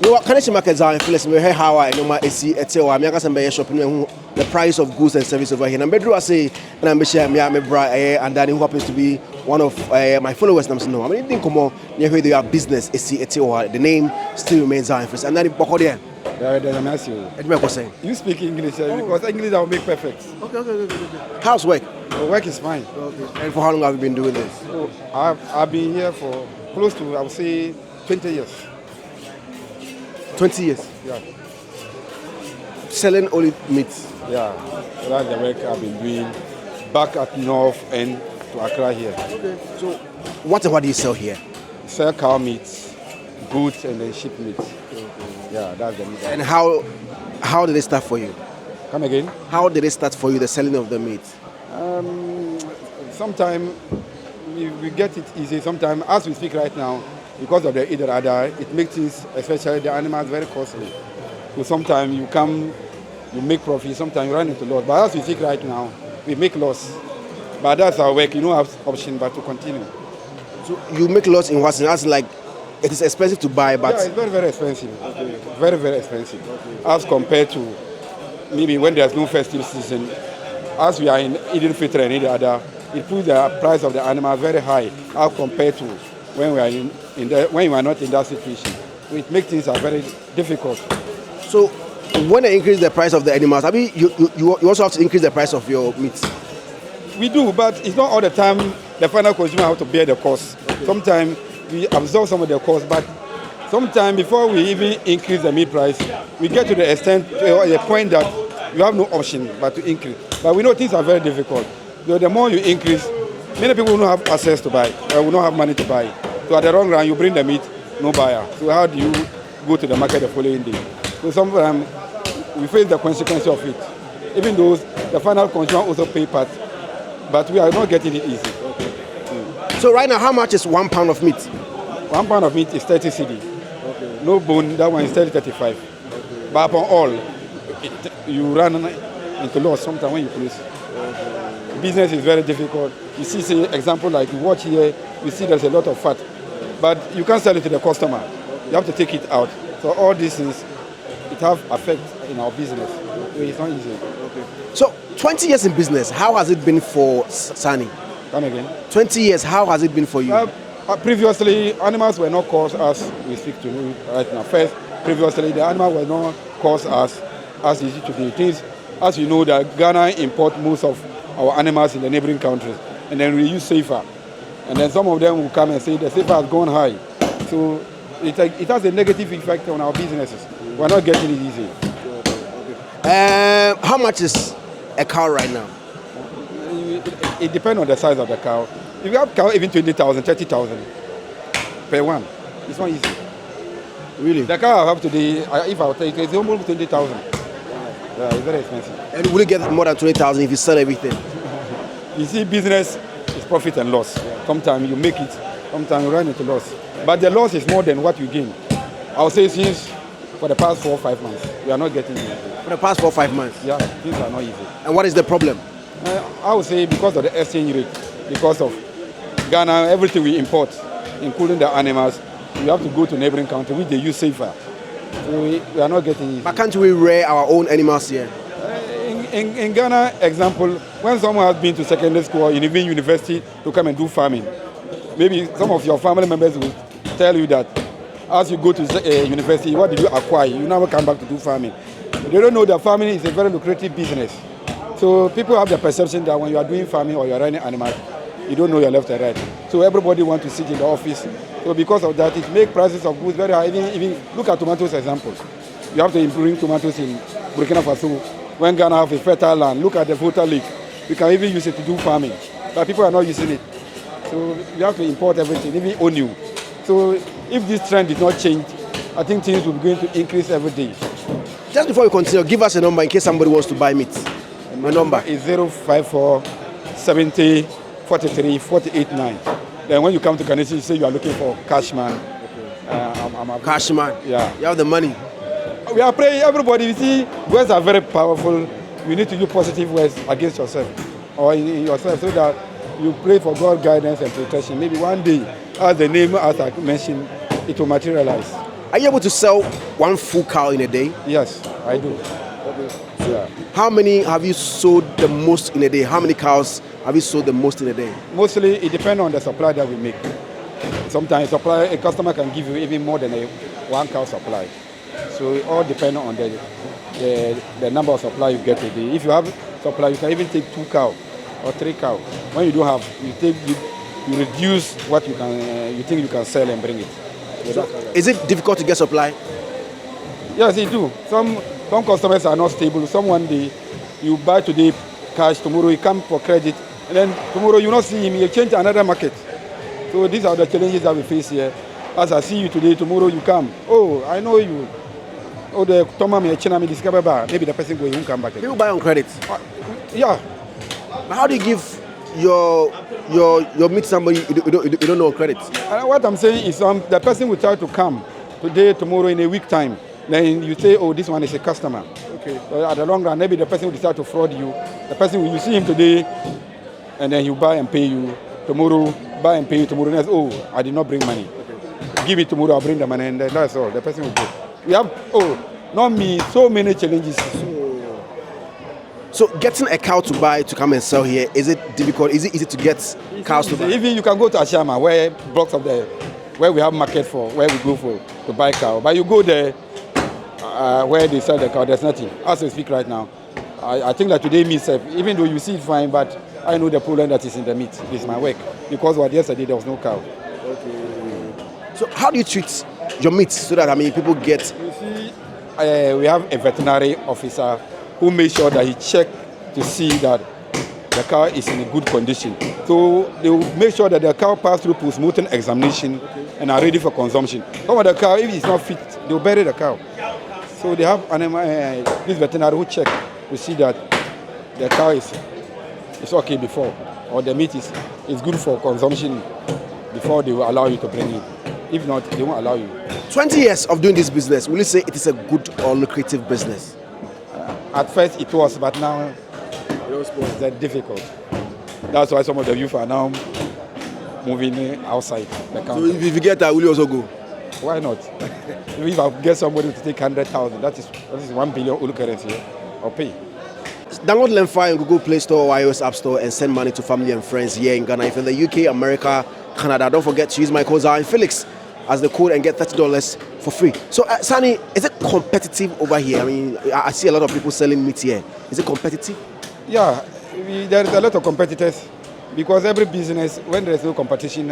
No, can I market Zionfelix? Me how I know my AC etel. I'm going to shopping the price of goods and services over here. And I say, and I'm share me and that who happens to be one of my followers. I'm saying, no, I mean, think come on, near where they are business AC etel. The name still remains Zionfelix. And then Boko there. You speak English because English will make perfect. Okay. How's work? Work is fine. Okay. And for how long have you been doing this? So I've been here for close to, I would say, 20 years. 20 years? Yeah. Selling only meat? Yeah. So that's the work I've been doing back at North and to Accra here. Okay. So what do you sell here? Sell cow meat, goats, and then sheep meat. Okay. Yeah, that's the meat. And how did it start for you? Come again? How did it start for you, the selling of the meat? Sometimes we get it easy. Sometimes, as we speak right now, because of the either other, it makes things, especially the animals, very costly. So sometimes you make profit, sometimes you run into loss. But as we speak right now, we make loss. But that's our work. You don't have option but to continue. So you make loss in what sense? As like it is expensive to buy, but yeah, it's very, very expensive. Okay. Very, very expensive. Okay. As compared to maybe when there's no festive season, as we are in Eid al-Fitr and Eid al-Adha, it puts the price of the animal very high as compared to when we are when you are not in that situation. So it makes things very difficult. So when they increase the price of the animals, I mean, you also have to increase the price of your meat. We do, but it's not all the time the final consumer has to bear the cost. Okay. Sometimes we absorb some of the cost, but sometimes before we even increase the meat price, we get to the extent, the point that you have no option but to increase. But we know things are very difficult. The more you increase, many people will not have access to buy, will not have money to buy. So at the long run, you bring the meat, no buyer. So how do you go to the market the following day? So sometimes we face the consequence of it. Even though the final consumer also pay part, but we are not getting it easy. Okay. So right now, how much is 1 pound of meat? 1 pound of meat is 30 cedi. Okay. No bone, that one is 35. Okay. But upon all, you run into loss sometimes when you produce. Okay. Business is very difficult. You see, say, example like you watch here, you see there's a lot of fat, but you can't sell it to the customer. Okay. You have to take it out. So all these things, it have effect in our business. Okay. It's not easy. Okay. So 20 years in business, how has it been for Sani? Come again? 20 years, how has it been for you? Previously, animals were not caused as we speak to you right now. First, previously, the animal were not caused as it used to be. Things, as you know, that Ghana import most of our animals in the neighboring countries, and then we use safer. And then some of them will come and say the safer has gone high. So it has a negative effect on our businesses. We're not getting it easy. How much is a cow right now? It depends on the size of the cow. If you have cow, even 20,000, 30,000 per one, it's not easy. Really? The cow I have today, if I take it, it's almost 20,000. Yeah, it's very expensive. And will you get more than 20,000 if you sell everything? You see, business is profit and loss. Yeah. Sometimes you make it, sometimes you run into loss. But the loss is more than what you gain. I would say since for the past 4 or 5 months, we are not getting it. For the past 4 or 5 months? Yeah, things are not easy. And what is the problem? I would say because of the exchange rate, because of Ghana, everything we import, including the animals, we have to go to neighboring countries, which they use safer. So we are not getting it. But can't we rear our own animals here? In Ghana, example, when someone has been to secondary school or even university to come and do farming, maybe some of your family members will tell you that as you go to university, what did you acquire? You never come back to do farming. They don't know that farming is a very lucrative business. So people have the perception that when you are doing farming or you are running animals, you don't know your left and right. So everybody wants to sit in the office. So because of that, it makes prices of goods very high. Even look at tomatoes examples. You have to bring tomatoes in Burkina Faso. When Ghana have a fertile land, look at the Volta Lake. We can even use it to do farming. But people are not using it. So you have to import everything, even onion. So if this trend did not change, I think things will be going to increase every day. Just before we continue, give us a number in case somebody wants to buy meat. My number is 054 70 43 48 9. Then when you come to Kanesi, you say you are looking for Cashman. Okay. I'm a Cashman. Yeah. You have the money. We are praying, everybody. You see, words are very powerful. You need to use positive words against yourself or in yourself so that you pray for God's guidance and protection. Maybe one day, as the name, as I mentioned, it will materialize. Are you able to sell one full cow in a day? Yes, I do. Yeah. How many have you sold the most in a day? How many cows have you sold the most in a day? Mostly, it depends on the supply that we make. Sometimes a customer can give you even more than a 1 cow supply. So it all depends on the number of supply you get a day. If you have supply, you can even take 2 cow or 3 cow. When you don't have, you reduce what you can you think you can sell and bring it. So is it difficult to get supply? Yes, it do. Some customers are not stable. Someone you buy today cash, tomorrow you come for credit, and then tomorrow you not see him, you change to another market. So these are the challenges that we face here. As I see you today, tomorrow you come. Oh, I know you. Oh, the Tomami Chinami discover maybe the person won't come back again. People buy on credit. Yeah. But how do you give your meat to somebody you don't know on credit? And what I'm saying is the person will try to come today, tomorrow, in a week time. Then you say, oh, this one is a customer. Okay. So at the long run, maybe the person will decide to fraud you. The person will, you see him today, and then he'll buy and pay you. Tomorrow, buy and pay you tomorrow. And oh, I did not bring money. Okay. Give it tomorrow, I'll bring the money, and then that's all. The person will go. We have, not me, so many challenges. So getting a cow to buy to come and sell here, is it difficult? Is it easy to get cows to buy? Even you can go to Ashama, where we have market for, where we go for to buy cow. But you go there, where they sell the cow, there's nothing. As we speak right now, I think that today meat, even though you see it fine, but I know the problem that is in the meat. It's my work. Because yesterday there was no cow. Okay. So how do you treat your meat so that people get? You see, we have a veterinary officer who makes sure that he check to see that the cow is in a good condition. So they will make sure that the cow pass through post-mortem examination and are ready for consumption. Some of the cow, if it's not fit, they will bury the cow. So they have this veterinary who check to see that the cow is okay before, or the meat is good for consumption before they will allow you to bring it. If not, they won't allow you. 20 years of doing this business, will you say it is a good or lucrative business? At first it was, but now it's difficult. That's why some of the youth are now moving outside the country. So if you get that, will you also go? Why not? If I get somebody to take 100,000, that is 1 billion Ulu currency, I'll pay. Download Lemfi on Google Play Store or iOS App Store and send money to family and friends here in Ghana. If in the UK, America, Canada, don't forget to use my code Zionfelix as the code and get $30 for free. So, Sani, is it competitive over here? I mean, I see a lot of people selling meat here. Is it competitive? Yeah, there is a lot of competitors because every business, when there is no competition,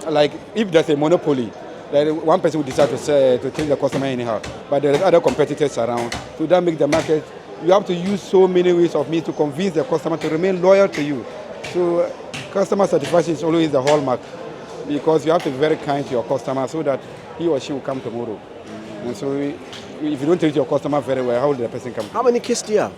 like if there's a monopoly, one person will decide to take the customer anyhow, but there are other competitors around. So that makes the market, you have to use so many ways of means to convince the customer to remain loyal to you. So customer satisfaction is always the hallmark because you have to be very kind to your customer so that he or she will come tomorrow. And so if you don't treat your customer very well, how will the person come? How many kids do you have?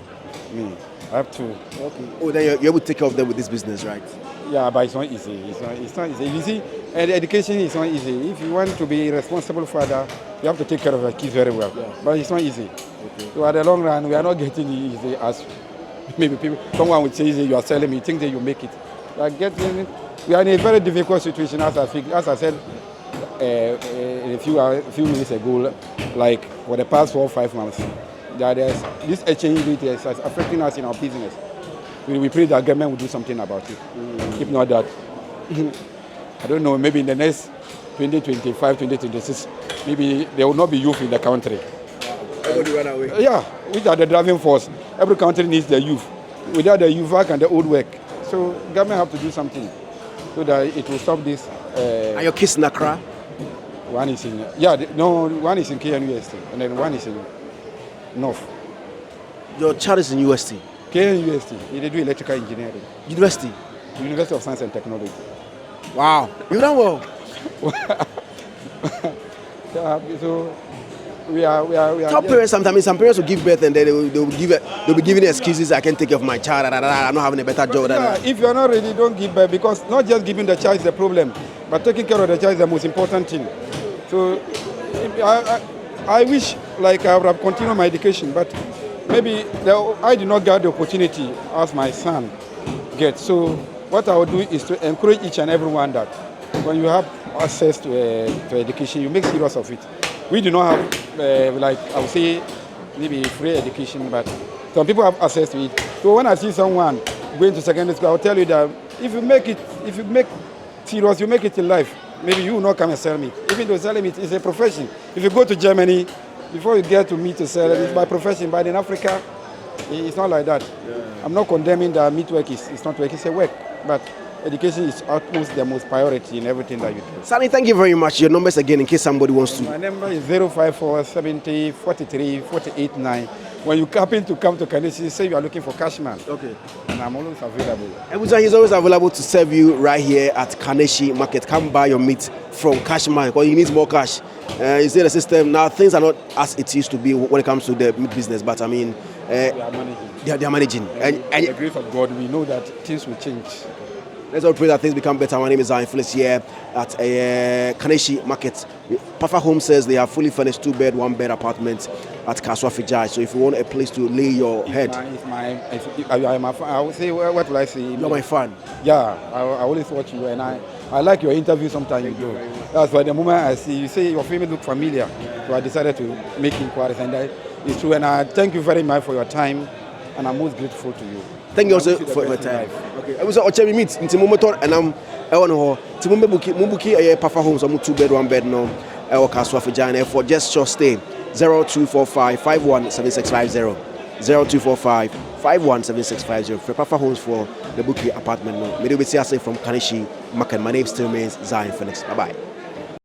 Me, I have 2. Okay. Oh, then you're able to take care of them with this business, right? Yeah, but it's not easy. It's not easy. You see, education is not easy. If you want to be a responsible father, you have to take care of your kids very well. Yeah. But it's not easy. Okay. So at the long run, we are not getting easy as maybe people. Someone would say, you are selling me, you think that you make it. We are in a very difficult situation, as I said a few minutes ago, like for the past 4 or 5 months. There's this exchange rate is affecting us in our business. We pray that government will do something about it. If not that, I don't know, maybe in the next 2025, 2026, maybe there will not be youth in the country. Everybody run away. Yeah, which are the driving force. Every country needs the youth. Without the youth, how can the old work? So government have to do something so that it will stop this. Are your kids in Accra? One is in, one is in KNUST, and then one is in North. Your child is in UST? KNUST, they do electrical engineering. University? University of Science and Technology. Wow, you've done well. So we are. Top parents sometimes, some parents will give birth and then they'll be giving excuses. I can't take care of my child. I'm not having a better job. Yeah, if you're not ready, don't give birth because not just giving the child is the problem, but taking care of the child is the most important thing. So I wish like I would have continued my education, but maybe I did not get the opportunity as my son gets. So what I would do is to encourage each and everyone that when you have access to education, you make serious of it. We do not have, like I would say, maybe free education, but some people have access to it. So when I see someone going to secondary school, I'll tell you that if you make serious, you make it in life, maybe you will not come and sell meat. Even though selling meat is a profession. If you go to Germany, before you get to meat to sell, it's by profession. But in Africa, it's not like that. Yeah. I'm not condemning that meat work is not work, it's a work. But education is utmost the most priority in everything that you do. Sally, thank you very much. Your numbers again, in case somebody wants to. My number is 054 70 43 48 9. When you happen to come to Kaneshi, say you are looking for Cashman. Okay. And I'm always available. And he's always available to serve you right here at Kaneshi Market. Come buy your meat from Cashman because he needs more cash. You see the system now, things are not as it used to be when it comes to the meat business, but I mean, they are managing. They are managing. And the grace of God, we know that things will change. Let's all pray that things become better. My name is Zionfelix here at Kaneshi Market. Pafa Home says they have fully furnished 2-bed, 1-bed apartments at Kaswafi Jai. So if you want a place to lay your head. I would say, what will I say? You're my fan. Yeah, I always watch you and I like your interview sometimes you do. That's why the moment I see you say your family look familiar. So I decided to make inquiries and that is true. And I thank you very much for your time and I'm most grateful to you. Thank you also for your time. Okay. I was at Ochemi meet in Timomotor and I'm on Timumbe Mubuki Pafa Homes, I'm 2-bed, 1-bed now. Kaswafi Jai for just short stay. 0245 517650. 0245 517650. For Pafa Homes for the Buki apartment. Maybe we see us from Kaneshi Market. My name still remains Zionfelix. Bye bye.